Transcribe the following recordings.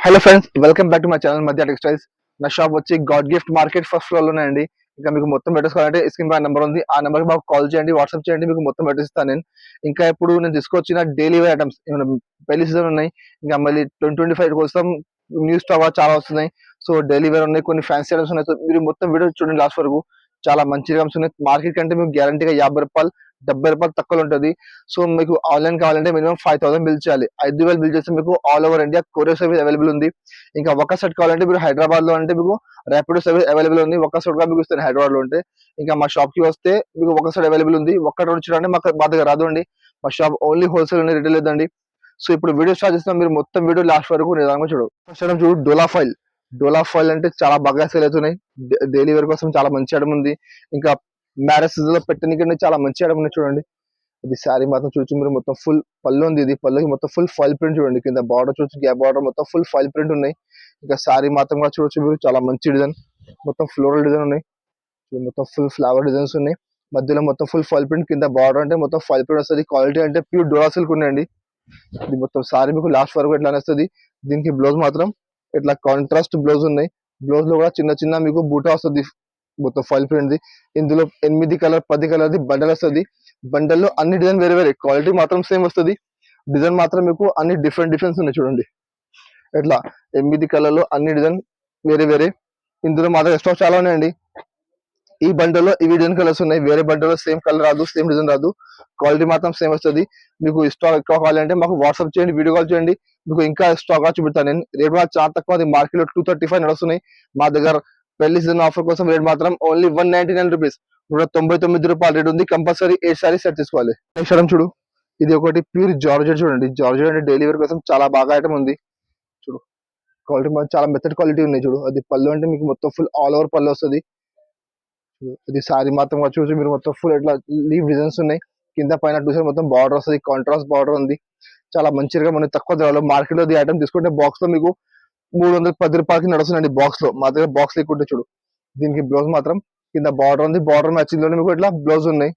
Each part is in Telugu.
Hello friends, welcome back to my channel మధ్య టెక్స్టైల్స్. నా షాప్ వచ్చి God gift market first floor లోనే అండి. ఇంకా మీకు మొత్తం పెట్టేసుకోవాలంటే స్క్రీన్ పై నెంబర్ ఉంది, ఆ నెంబర్ మాకు కాల్ చేయండి, వాట్సాప్ చేయండి, మీకు మొత్తం పెట్టిస్తాను నేను. ఇంకా ఇప్పుడు నేను తీసుకొచ్చిన డైలీ వేర్ ఐటమ్స్ పెళ్లి సీజన్ ఉన్నాయి. ఇంకా మళ్ళీ 2025 కోసం న్యూ స్టాక్ చాలా వస్తున్నాయి. సో డైలీ వేర్ ఉన్నాయి, కొన్ని ఫ్యాన్సీ ఐటమ్స్ ఉన్నాయి. సో మీరు మొత్తం వీడియో చూడండి లాస్ట్ వరకు. చాలా మంచి ఐటమ్స్ ఉన్నాయి. మార్కెట్ కంటే మీకు గ్యారంటీగా 50 రూపాయలు 70 రూపాయలు తక్కువ ఉంటుంది. సో మీకు ఆన్లైన్ కావాలంటే మినిమం 5000 బిల్ చేయాలి. 5000 బిల్ చేస్తే మీకు all over India courier service available ఉంది. ఇంకా ఒక సెట్ కావాలంటే మీరు హైదరాబాద్ లో అంటే మీకు ర్యాపిడో సర్వీస్ అవైలబుల్ ఉంది. ఒక సెట్ గా మీకు ఇస్తాను హైదరాబాద్ లో ఉంటే. ఇంకా మా షాప్ కి వస్తే మీకు ఒక సెట్ అవైలబుల్ ఉంది. ఒక్కటి వచ్చి మా దగ్గర రాదు అండి. మా షాప్ ఓన్లీ హోల్సేల్ అండి, రిటైల్ లేదండి. సో ఇప్పుడు వీడియో స్టార్ట్ చేస్తాం, మీరు మొత్తం వీడియో లాస్ట్ వరకు నిదానంగా చూడు. ఫస్ట్ ఐటమ్ చూడు, డోలా ఫైల్ అంటే చాలా బాగా సేల్ అవుతున్నాయి. డైలీ వేర్ కోసం చాలా మంచి ఐటమ్ ఉంది. ఇంకా మ్యారేజ్ సీజన్ లో పెట్టడానికి చాలా మంచి ఐటమ్ ఉంది చూడండి. ఇది శారీ మాత్రం చూసి మీరు మొత్తం ఫుల్ పళ్ళు ఉంది. ఇది పళ్ళుకి మొత్తం ఫుల్ ఫైల్ ప్రింట్ చూడండి. కింద బార్డర్ చూసి గ్యాప్ బార్డర్ మొత్తం ఫుల్ ఫైల్ ప్రింట్ ఉన్నాయి. ఇంకా శారీ మాత్రం కూడా చూడొచ్చు మీరు, చాలా మంచి డిజైన్, మొత్తం ఫ్లోరల్ డిజైన్ ఉన్నాయి. మొత్తం ఫుల్ ఫ్లవర్ డిజైన్స్ ఉన్నాయి. మధ్యలో మొత్తం ఫుల్ ఫైల్ ప్రింట్, కింద బార్డర్ అంటే మొత్తం ఫైల్ ప్రింట్ వస్తుంది. క్వాలిటీ అంటే ప్యూర్ డోలా సిల్క్ ఉన్నాయండి. ఇది మొత్తం సారీ మీకు లాస్ట్ వరకు ఎట్లా వస్తుంది. దీనికి బ్లౌజ్ మాత్రం ఇట్లా కాంట్రాస్ట్ బ్లౌజ్ ఉన్నాయి. బ్లౌజ్ లో కూడా చిన్న చిన్న మీకు బూటా వస్తుంది, మొత్తం ఫైల్ ప్రింట్. ఇందులో 8 కలర్ 10 కలర్ బండల్ వస్తుంది. బండల్లో అన్ని డిజైన్ వేరే వేరే, క్వాలిటీ మాత్రం సేమ్ వస్తుంది. డిజైన్ మాత్రం మీకు అన్ని డిఫరెన్స్ ఉన్నాయి చూడండి. ఇట్లా 8 కలర్లో అన్ని డిజైన్ వేరే వేరే. ఇందులో మా దగ్గర స్టాక్ చాలా ఉన్నాయండి. ఈ బండల్లో ఇవి డిజైన్ కలర్స్ ఉన్నాయి. వేరే బండల్లో సేమ్ కలర్ రాదు, సేమ్ డిజైన్ రాదు. క్వాలిటీ మాత్రం సేమ్ వస్తుంది. మీకు స్టాక్ ఎక్కువ కావాలంటే మాకు వాట్సాప్ చేయండి, వీడియో కాల్ చేయండి, మీకు ఇంకా స్టాక్ చూపిస్తాను నేను. రేట్ మాత్రం చాలా తక్కువ, అది మార్కెట్ లో 235 నడుస్తున్నాయి. మా దగ్గర పెళ్లి సీజన్ ఆఫర్ కోసం రేట్ మాత్రం ఓన్లీ 199 రూపీస్, 199 రూపాయలు రేట్ ఉంది. కంపల్సరీ 8 సారీస్ సెట్ తీసుకోవాలి. నెక్స్ట్ ఐటమ్ చూడు, ఇది ఒకటి ప్యూర్ జార్జెట్ చూడండి. జార్జెట్ అంటే డైలీ వేర్ కోసం చాలా బాగా ఐటమ్ ఉంది చూడు. క్వాలిటీ మాత్రం చాలా మెత్తడ్ క్వాలిటీ ఉన్నాయి చూడు. అది పళ్ళు అంటే మీకు మొత్తం ఫుల్ ఆల్ ఓవర్ పళ్ళు వస్తుంది. ఇది సారీ మాత్రం చూసి మీరు మొత్తం ఫుల్ ఇట్లా లీవ్ డిజైన్స్ ఉన్నాయి. కింద పైన చూసి మొత్తం బార్డర్ వస్తుంది, కాంట్రాస్ట్ బార్డర్ ఉంది. చాలా మంచిగా మనకి తక్కువ ధరలో మార్కెట్ లో ఈ ఐటమ్ తీసుకుంటే బాక్స్ లో మీకు 310 రూపాయలకి నడుస్తుందండి. బాక్స్ లో మా దగ్గర బాక్స్ లేకుంటే చూడు. దీనికి బ్లౌజ్ మాత్రం కింద బార్డర్ ఉంది, బార్డర్ మ్యాచింగ్ మీకు ఇట్లా బ్లౌజ్ ఉన్నాయి.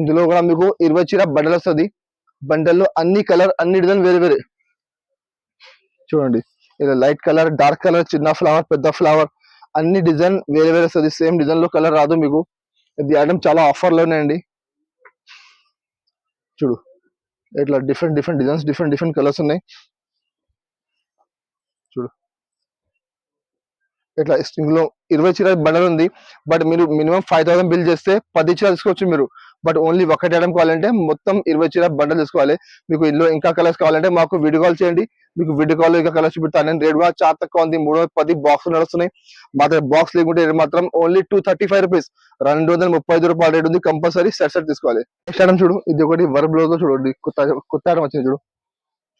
ఇందులో కూడా మీకు 20 చీర బండల్ వస్తుంది. బండల్లో అన్ని కలర్ అన్ని డిజైన్ వేరే వేరే చూడండి. ఇలా లైట్ కలర్, డార్క్ కలర్, చిన్న ఫ్లవర్, పెద్ద ఫ్లవర్, అన్ని డిజైన్ వేరే వేరే వస్తుంది. సేమ్ డిజైన్ లో కలర్ రాదు మీకు. ఇది ఐటమ్ చాలా ఆఫర్ లోనే అండి. చూడు ఇట్లా డిఫరెంట్ డిజైన్స్, డిఫరెంట్ కలర్స్ ఉన్నాయి చూడు. ఇట్లా ఇందులో 20 చీర బండల్ ఉంది. బట్ మీరు మినిమం 5000 బిల్ చేస్తే 10 చీర తీసుకోవచ్చు మీరు. బట్ ఓన్లీ ఒకటి ఐటమ్ కావాలంటే మొత్తం 20 చీర బండల్ తీసుకోవాలి. మీకు ఇందులో ఇంకా కలర్స్ కావాలంటే మాకు వీడియో కాల్ చేయండి, మీకు వీడియో కాల్ ఇంకా కలర్స్ చూపిస్తాను నేను. రేట్ కూడా చాలా తక్కువ ఉంది, 310 బాక్స్ నడుస్తున్నాయి. మా దగ్గర బాక్స్ లేకుంటే రేట్ మాత్రం ఓన్లీ 235 రూపీస్, 235 రూపాయలు రేట్ ఉంది. కంపల్సరీ సెట్ తీసుకోవాలి. నెక్స్ట్ ఐటమ్ చూడు, ఇది ఒకటి వర్క్ బ్లౌజ్ లో చూడండి. కొత్త ఐటమ్ వచ్చింది చూడు.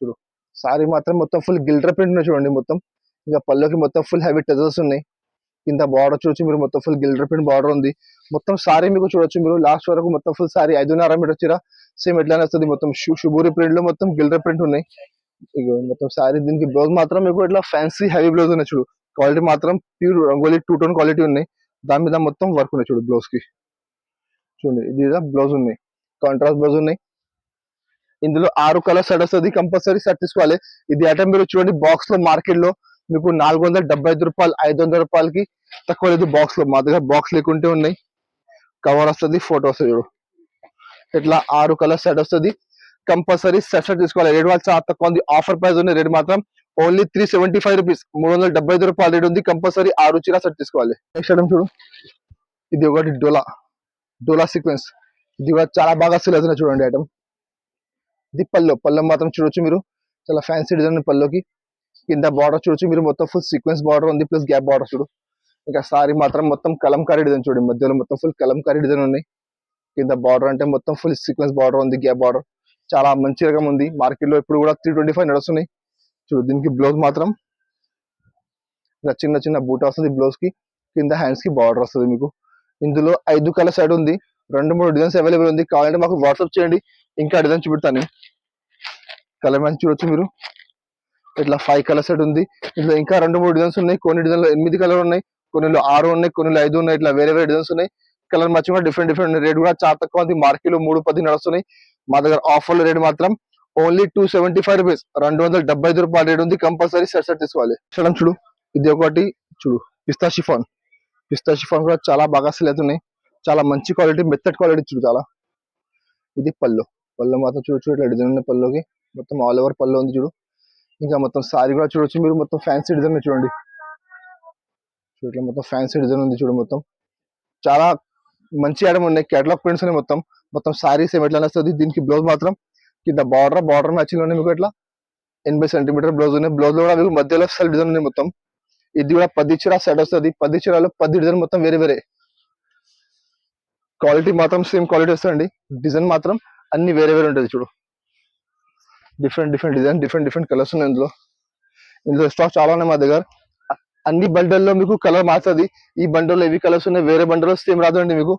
చూడు సారీ మాత్రం మొత్తం ఫుల్ గిల్టర్ ప్రింట్ ఉన్నాయి చూడండి. మొత్తం ఇంకా పళ్ళకి మొత్తం ఫుల్ హెవీ టెజల్స్ ఉన్నాయి. కింద బార్డర్ చూడొచ్చు మీరు, మొత్తం ఫుల్ గిల్టర్ ప్రింట్ బార్డర్ ఉంది. మొత్తం సారీ మీకు చూడొచ్చు మీరు లాస్ట్ వరకు. మొత్తం ఫుల్ సారీ 5.5 మీటర్ చీర సేమ్ ఎట్లానే వస్తుంది. మొత్తం షుబూరి ప్రింట్ లో మొత్తం గిల్టర్ ప్రింట్ ఉన్నాయి. ఇక మొత్తం సారీ. దీనికి బ్లౌజ్ మాత్రం మీకు ఇట్లా ఫ్యాన్సీ హెవీ బ్లౌజ్ ఉన్నాయి చూడు. క్వాలిటీ మాత్రం ప్యూర్ రంగోలీ 2 టోన్ క్వాలిటీ ఉన్నాయి. దాని మీద మొత్తం వర్క్ ఉన్నాయి చూడు. బ్లౌజ్ కి చూడండి, ఇది బ్లౌజ్ ఉన్నాయి, కాంట్రాస్ట్ బ్లౌజ్ ఉన్నాయి. ఇందులో 6 కలర్ సెట్ వస్తుంది. కంపల్సరీ సెట్ తీసుకోవాలి. ఇది ఐటమ్ మీరు చూడండి బాక్స్ లో మార్కెట్ లో మీకు 475 రూపాయలు, 500 రూపాయలకి తక్కువ లేదు బాక్స్ లో. మా దగ్గర బాక్స్ లేకుంటే ఉన్నాయి. కవర్ వస్తుంది, ఫోటో వస్తుంది చూడు. ఇట్లా 6 కలర్ సెట్ వస్తుంది. కంపల్సరీ సెట్ తీసుకోవాలి. రేట్ వాళ్ళు చాలా తక్కువ ఉంది, ఆఫర్ ప్రైస్ ఉంది. రేట్ మాత్రం ఓన్లీ 375 రూపీస్, 375 రూపాయలు రేట్ ఉంది. కంపల్సరీ 6 చీర సెట్ తీసుకోవాలి. నెక్స్ట్ ఐటమ్ చూడు, ఇది ఒకటి డోలా సీక్వెన్స్. ఇది కూడా చాలా బాగా సేల్ అవుతుంది చూడండి ఐటమ్. ఇది పళ్ళు మాత్రం చూడొచ్చు మీరు, చాలా ఫ్యాన్సీ డిజైన్ పళ్ళుకి. కింద బార్డర్ చూడొచ్చు మీరు, మొత్తం ఫుల్ సీక్వెన్స్ బార్డర్ ఉంది, ప్లస్ గ్యాప్ బార్డర్ చూడు. ఇంకా సారీ మాత్రం మొత్తం కలంకారీ డిజైన్ చూడండి. మధ్యలో మొత్తం ఫుల్ కలంకారీ డిజైన్ ఉన్నాయి. కింద బార్డర్ అంటే మొత్తం ఫుల్ సీక్వెన్స్ బార్డర్ ఉంది, గ్యాప్ బార్డర్. చాలా మంచి రకం ఉంది. మార్కెట్ లో ఇప్పుడు కూడా 325 నడుస్తున్నాయి చూడు. దీనికి బ్లౌజ్ మాత్రం ఇలా చిన్న చిన్న బూట వస్తుంది బ్లౌజ్ కి. కింద హ్యాండ్స్ కి బార్డర్ వస్తుంది మీకు. ఇందులో 5 కలర్ సైడ్ ఉంది, 2-3 డిజైన్స్ అవైలబుల్ ఉంది. కావాలంటే మాకు వాట్సాప్ చేయండి, ఇంకా డిజైన్ చూపెడతాను. కలర్ మ్యాచ్ చూడొచ్చు మీరు. ఇట్లా 5 కలర్ సెట్ ఉంది. ఇందులో ఇంకా 2-3 డిజైన్స్ ఉన్నాయి. కొన్ని డిజైన్లో 8 కలర్ ఉన్నాయి, కొన్నిలో 6 ఉన్నాయి, కొన్నిలో 5 ఉన్నాయి. ఇట్లా వేరే వేరే డిజైన్స్ ఉన్నాయి. కలర్ మ్యాచింగ్ కూడా డిఫరెంట్ రేట్ కూడా చాలా తక్కువ ఉంది. మార్కెట్ లో 310 నడుస్తున్నాయి. మా దగ్గర ఆఫర్ రేట్ మాత్రం ఓన్లీ 275 రూపీస్, 275 రేట్ ఉంది. కంపల్సరీ సెట్ సెట్ తీసుకోవాలి. చూడండి చూడు, ఇది ఒకటి చూడు, పిస్తా షిఫాన్. పిస్తా షిఫాన్ కూడా చాలా బాగా సెల్ అవుతున్నాయి. చాలా మంచి క్వాలిటీ, మెత్తడ్ క్వాలిటీ చూడు చాలా. ఇది పళ్ళు. పళ్ళు మాత్రం చూడొచ్చు, ఇట్లా డిజైన్ ఉన్న పళ్ళుకి మొత్తం ఆల్ ఓవర్ పళ్ళు ఉంది చూడు. ఇంకా మొత్తం సారీ కూడా చూడొచ్చు మీరు, మొత్తం ఫ్యాన్సీ డిజైన్ చూడండి. చూడు ఇట్లా మొత్తం ఫ్యాన్సీ డిజైన్ ఉంది చూడు. మొత్తం చాలా మంచి ఐటమ్ ఉన్నాయి. కేటలాగ్ ప్రింట్స్ ఉన్నాయి మొత్తం. మొత్తం సారీస్ ఏమి ఎట్లా వస్తుంది. దీనికి బ్లౌజ్ మాత్రం కింద బార్డర్ మ్యాచింగ్ ఉన్నాయి మీకు. ఇట్లా 80 సెంటీమీటర్ బ్లౌజ్ ఉన్నాయి. బ్లౌజ్ లో కూడా మీకు మధ్యలో సెల్ డిజైన్ ఉంది మొత్తం. ఇది కూడా 10 చీర సెట్ వస్తుంది. 10 చీరలో 10 డిజైన్ మొత్తం వేరే వేరే. క్వాలిటీ మాత్రం సేమ్ క్వాలిటీ వస్తుందండి. డిజైన్ మాత్రం అన్ని వేరే వేరే ఉంటుంది చూడు. డిఫరెంట్ డిజైన్, డిఫరెంట్ కలర్స్ ఉన్నాయి ఇందులో. ఇందులో స్టాక్ చాలా ఉన్నాయి మా దగ్గర. అన్ని బండల్లో మీకు కలర్ మారుతుంది. ఈ బండల్లో ఏవి కలర్స్ ఉన్నాయి, వేరే బండల్లో సేమ్ రాదండి మీకు.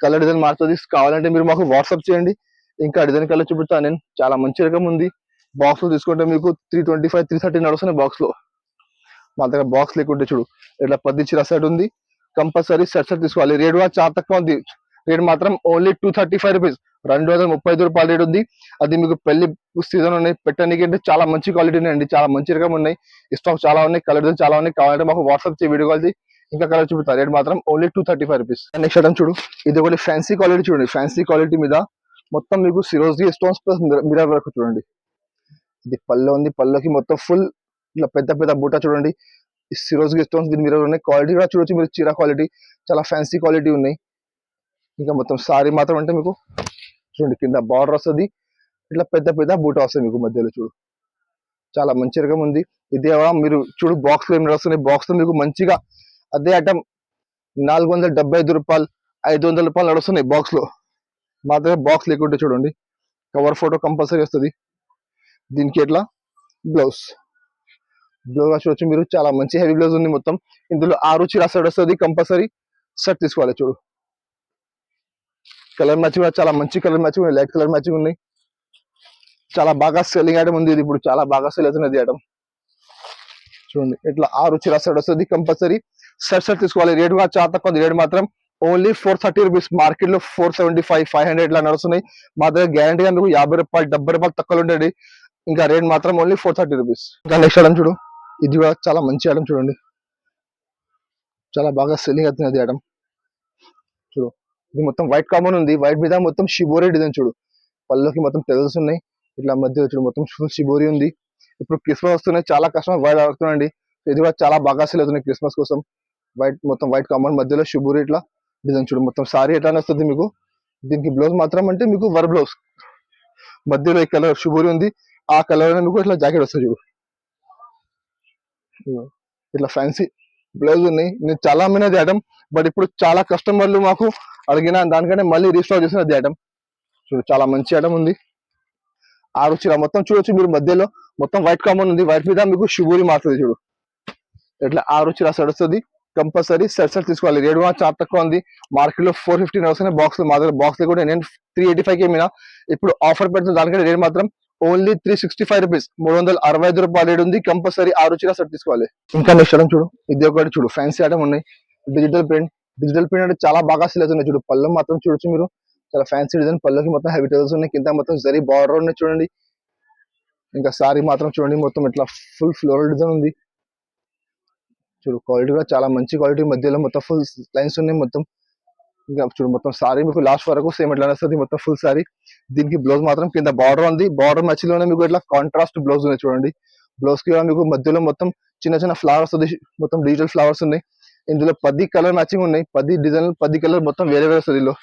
కలర్ డిజైన్ మారుతుంది. కావాలంటే మీరు మాకు వాట్సాప్ చేయండి, ఇంకా డిజైన్ కలర్ చూపిస్తాను నేను. చాలా మంచి రకం ఉంది. బాక్స్ లో తీసుకుంటే మీకు 325, 330 నడుస్తున్నాయి బాక్స్ లో. మా దగ్గర బాక్స్ లేకుంటే చూడు ఇట్లా 10 చీర సెట్ ఉంది. కంపల్సరీ సెట్ తీసుకోవాలి. రేట్ కూడా చాలా తక్కువ ఉంది. రేట్ మాత్రం ఓన్లీ 235 రూపీస్, 235 రూపాయల రేట్ ఉంది. అది మీకు పెళ్లి సీజన్ ఉన్నాయి పెట్టడానికి అంటే చాలా మంచి క్వాలిటీ ఉన్నాయండి. చాలా మంచి రకం ఉన్నాయి. స్టాక్ చాలా ఉన్నాయి, కలర్ చాలా ఉన్నాయి. కావాలంటే మాకు వాట్సాప్ చేసి వీడియో కాల్ చేసి ఇంకా కలర్ చూపిస్తారు. రేట్ మాత్రం ఓన్లీ 235 రూపీస్. నెక్స్ట్ ఐటమ్ చూడు, ఇది ఒకటి ఫ్యాన్సీ క్వాలిటీ చూడండి. ఫ్యాన్సీ క్వాలిటీ మీద మొత్తం మీకు సిరోజీ స్టోన్స్ ప్లస్ మిరర్ వర్క్ చూడండి. ఇది పళ్ళు ఉంది. పళ్ళుకి మొత్తం ఫుల్ ఇట్లా పెద్ద బూట చూడండి. సిరోజీ స్టోన్స్ విత్ మిరర్ ఉన్నాయి. క్వాలిటీ కూడా చూడొచ్చు మీరు. చీర క్వాలిటీ చాలా ఫ్యాన్సీ క్వాలిటీ ఉన్నాయి. ఇంకా మొత్తం సారీ మాత్రం అంటే మీకు చూడండి కింద బార్డర్ వస్తుంది. ఇట్లా పెద్ద బూట వస్తుంది మీకు మధ్యలో చూడు. చాలా మంచి రకం ఉంది. ఇదే మీరు చూడు బాక్స్ లో ఏమి వస్తున్నాయి. బాక్స్ లో మీకు మంచిగా అదే ఐటమ్ 475 రూపాయలు, 500 రూపాయలు నడుస్తున్నాయి బాక్స్ లో. మా దగ్గర బాక్స్ లేకుంటే చూడండి కవర్ ఫోటో కంపల్సరీ వస్తుంది. దీనికి ఎట్లా బ్లౌజ్ చూడొచ్చు మీరు. చాలా మంచి హెవీ బ్లౌజ్ ఉంది మొత్తం. ఇందులో 6 చీర సెట్ వస్తుంది. కంపల్సరీ సెట్ తీసుకోవాలి. చూడు కలర్ మ్యాచింగ్ కూడా చాలా మంచి కలర్ మ్యాచింగ్ ఉన్నాయి. లైట్ కలర్ మ్యాచింగ్ ఉన్నాయి. చాలా బాగా సెల్లింగ్ ఐటమ్ ఉంది ఇది. ఇప్పుడు చాలా బాగా సెల్ అవుతున్నది ఐటమ్ చూడండి. ఇట్లా 6 చీర సెట్ వస్తుంది. కంపల్సరీ సెట్ తీసుకోవాలి. రేట్ కూడా చాలా తక్కువ. రేట్ మాత్రం ఓన్లీ 430 రూపీస్. మార్కెట్ లో 475, 500 ఇట్లా నడుస్తున్నాయి. మా దగ్గర గ్యారంటీ అందుకు 50 రూపాయలు, 70 రూపాయలు తక్కువ ఉంటుంది. ఇంకా రేట్ మాత్రం ఓన్లీ 430 రూపీస్. ఇంకా నెక్స్ట్ ఐటమ్ చూడు, ఇది కూడా చాలా మంచి ఐటమ్ చూడండి. చాలా బాగా సెల్లింగ్ అవుతున్నది ఐటమ్ చూడు. ఇది మొత్తం వైట్ కామన్ ఉంది. వైట్ మీద మొత్తం షిబోరి డిజైన్ చూడు. పళ్ళకి మొత్తం టెజల్స్ ఉన్నాయి. ఇట్లా మధ్య చూడు మొత్తం ఫుల్ షిబోరి ఉంది. ఇప్పుడు క్రిస్మస్ వస్తున్నాయి. చాలా కస్టమర్ వైట్ ఆడుతున్నాయండి. ఇది కూడా చాలా బాగా సెల్ అవుతున్నాయి క్రిస్మస్ కోసం. వైట్ మొత్తం వైట్ కామన్ మధ్యలో షిబోరి ఇట్లా డిజైన్ చూడు. మొత్తం సారీ ఎట్లానే వస్తుంది మీకు. దీనికి బ్లౌజ్ మాత్రం అంటే మీకు వర్ బ్లౌజ్ మధ్యలో ఈ కలర్ షిబోరి ఉంది. ఆ కలర్ మీకు ఇట్లా జాకెట్ వస్తుంది చూడు. ఇట్లా ఫ్యాన్సీ బ్లౌజ్ ఉన్నాయి. నేను చాలా అమ్మినది ఐటమ్. బట్ ఇప్పుడు చాలా కస్టమర్లు మాకు అడిగిన దానికంటే మళ్ళీ రీస్టాక్ చేసినది ఐటమ్ చూడు. చాలా మంచి ఐటమ్ ఉంది. 6 చీర మొత్తం చూడొచ్చు మీరు. మధ్యలో మొత్తం వైట్ కామన్ ఉంది. వైట్ మీద మీకు షిబూరి మారుతుంది చూడు. ఇట్లా 6 చీర సెట్ వస్తుంది. కంపల్సరీ సెట్ తీసుకోవాలి. రేట్ కూడా చాలా తక్కువ ఉంది. మార్కెట్ లో 450 వస్తున్నాయి బాక్స్. మా దగ్గర బాక్స్ కూడా నేను 385 కి మీనా. ఇప్పుడు ఆఫర్ పెడుతుంది. దానికంటే రేట్ మాత్రం ఓన్లీ 365 రూపీస్, 365 రూపాయలు రేట్ ఉంది. కంపల్సరీ 6 చీర సెట్ తీసుకోవాలి. ఇంకా నెక్స్ట్ ఐటమ్ చూడు, ఇది ఒకటి చూడు. ఫ్యాన్సీ ఐటమ్ ఉన్నాయి. డిజిటల్ ప్రింట్ అంటే చాలా బాగా సెల్ అవుతున్నాయి చూడు. పళ్ళు మాత్రం చూడొచ్చు మీరు. చాలా ఫ్యాన్సీ డిజైన్. పళ్ళకి మొత్తం హెవీ టెజల్స్ ఉన్నాయి. కింద మొత్తం జరీ బార్డర్ ఉన్నాయి చూడండి. ఇంకా సారీ మాత్రం చూడండి మొత్తం ఇట్లా ఫుల్ ఫ్లోరల్ డిజైన్ ఉంది చూడు. క్వాలిటీ కూడా చాలా మంచి క్వాలిటీ. మధ్యలో మొత్తం ఫుల్ లైన్స్ ఉన్నాయి మొత్తం. ఇంకా చూడు మొత్తం సారీ మీకు లాస్ట్ వరకు సేమ్ ఎట్లా వస్తుంది మొత్తం ఫుల్ సారీ. దీనికి బ్లౌజ్ మాత్రం కింద బార్డర్ ఉంది. బార్డర్ మధ్యలోనే మీకు ఇట్లా కాంట్రాస్ట్ బ్లౌజ్ ఉన్నాయి చూడండి. బ్లౌజ్ కి మీకు మధ్యలో మొత్తం చిన్న ఫ్లవర్స్ ఉంది. మొత్తం డిజిటల్ ఫ్లవర్స్ ఉన్నాయి. ఇందులో 10 కలర్ మ్యాచింగ్ ఉన్నాయి. 10 డిజైన్, 10 కలర్ మొత్తం వేరే వస్తుంది. ఇందులో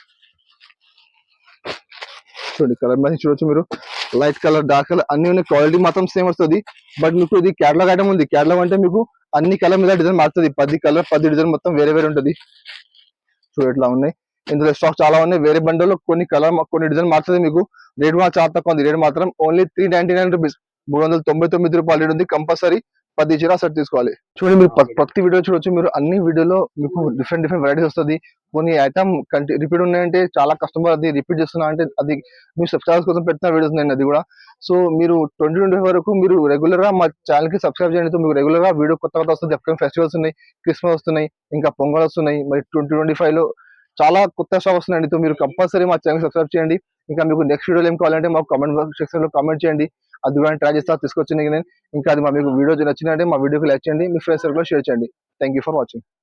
చూడండి కలర్ మ్యాచింగ్ చూడొచ్చు మీరు. లైట్ కలర్, డార్క్ కలర్ అన్ని ఉన్నాయి. క్వాలిటీ మాత్రం సేమ్ వస్తుంది. బట్ మీకు ఇది కేటలాగ్ ఐటమ్ ఉంది. కేటలాగ్ అంటే మీకు అన్ని కలర్ మీద డిజైన్ మారుతుంది. 10 కలర్, 10 డిజైన్ మొత్తం వేరే ఉంటుంది. చూడు ఎట్లా ఉన్నాయి. ఇందులో స్టాక్ చాలా ఉన్నాయి. వేరే బండిలో కొన్ని కలర్, కొన్ని డిజైన్ మారుతుంది మీకు. రేట్ కూడా చాలా తక్కువ ఉంది. రేట్ మాత్రం ఓన్లీ 399 రూపీస్, 399 రూపాయలు రేట్ ఉంది. కంపల్సరీ 10 చీర సెట్ తీసుకోవాలి. చూడండి మీరు ప్రతి వీడియో చూడొచ్చు మీరు. అన్ని వీడియోలో మీకు డిఫరెంట్ వెరైటీస్ వస్తుంది. కొన్ని ఐటమ్ రిపీట్ ఉన్నాయంటే చాలా కస్టమర్ అది రిపీట్ చేస్తున్నా అంటే అది మీ సబ్స్క్రైబర్స్ కోసం పెట్టిన వీడియోస్ ఉన్నాయండి అది కూడా. సో మీరు 2025 వరకు మీరు రెగ్యులర్ గా మా ఛానల్ కి సబ్స్క్రైబ్ చేయండి. మీకు రెగ్యులర్ గా వీడియో కొత్త వస్తుంది. ఫెస్టివల్స్ ఉన్నాయి, క్రిస్మస్ వస్తున్నాయి, ఇంకా పొంగల్ వస్తున్నాయి. మరి 2025 లో చాలా కొత్త స్టాక్ వస్తున్నాయండి. సో మీరు కంపల్సరీ మా ఛానల్ సబ్స్క్రైబ్ చేయండి. ఇంకా మీకు నెక్స్ట్ వీడియోలో ఏం కావాలంటే మాకు కామెంట్ సెక్షన్ లో కామెంట్ చేయండి. అది కూడా ట్రై చేస్తా తీసుకొచ్చింది నేను. ఇంకా అది మీకు వీడియో నచ్చిందంటే మా వీడియోకి లైక్ చేయండి, మీ ఫ్రెండ్స్ సర్కిల్ షేర్ చేయండి. Thank you for watching.